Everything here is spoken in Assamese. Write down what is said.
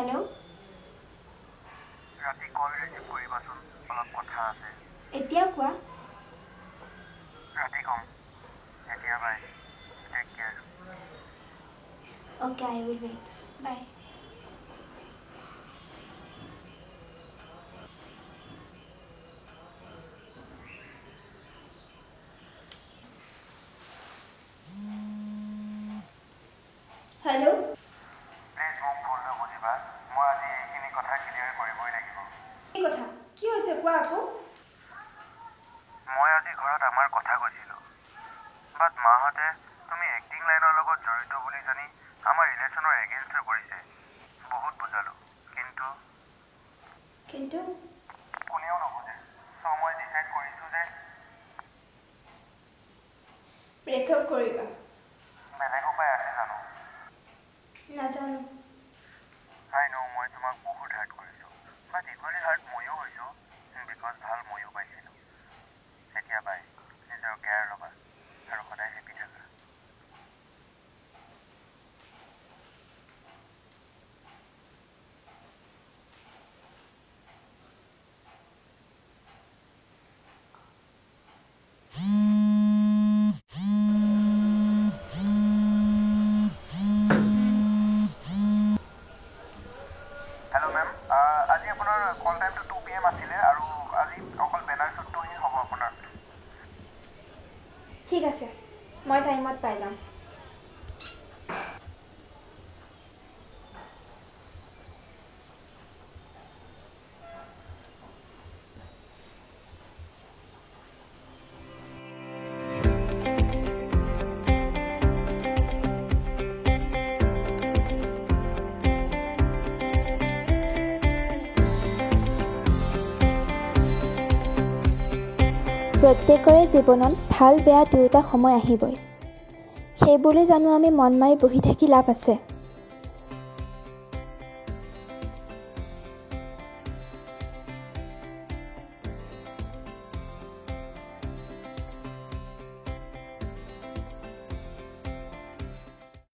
হেল্ল', ৰাতি কল ৰিচিভ কৰিবাচোন, অলপ কথা আছে। এতিয়া কোৱা। ৰাতি কম, এতিয়া bye, take care. Okay, I will wait, bye. Hello', please মোক ভুল নুবুজিবা, মই আজি এইখিনি কথা ক্লিয়াৰ কৰিবই লাগিব। কি কথা? কি হৈছে কোৱা আকৌ। মই আজি ঘৰত আমাৰ কথা কৈছিলোঁ, বাট মাহঁতে তুমি এক্টিং লাইনৰ লগত জড়িত বুলি জানি আমাৰ ৰিলেশ্যনৰ এগেইনষ্টে কৰিছে। বহুত বুজালোঁ, কিন্তু কিন্তু কোনেও নুবুজে। চ' মই ডিচাইড কৰিছোঁ যে ব্ৰেকআপ কৰিবা। বেলেগ উপায় আছে জানো? নাজানো। আই ন' মই তোমাক বহুত হাৰ্ট কৰিছোঁ, বাট ইকুৱেলি হাৰ্ট ময়ো হৈছোঁ, বিকজ ভাল ময়ো পাইছিলোঁ। এতিয়া বাই, নিজৰ কেয়াৰ ল'বা আৰু সদায় হেপী থাকা। হেল্ল' মেম, আজি আপোনাৰ কল টাইমটো 2 PM আছিলে আৰু আজি অকল বেনাৰ শ্বুটটোহে হ'ব আপোনাৰ। ঠিক আছে, মই টাইমত পাই যাম। প্ৰত্যেকৰে জীৱনত ভাল বেয়া দুয়োটা সময় আহিবই। সেইবুলি জানো আমি মন মাৰি বহি থাকি লাভ আছে?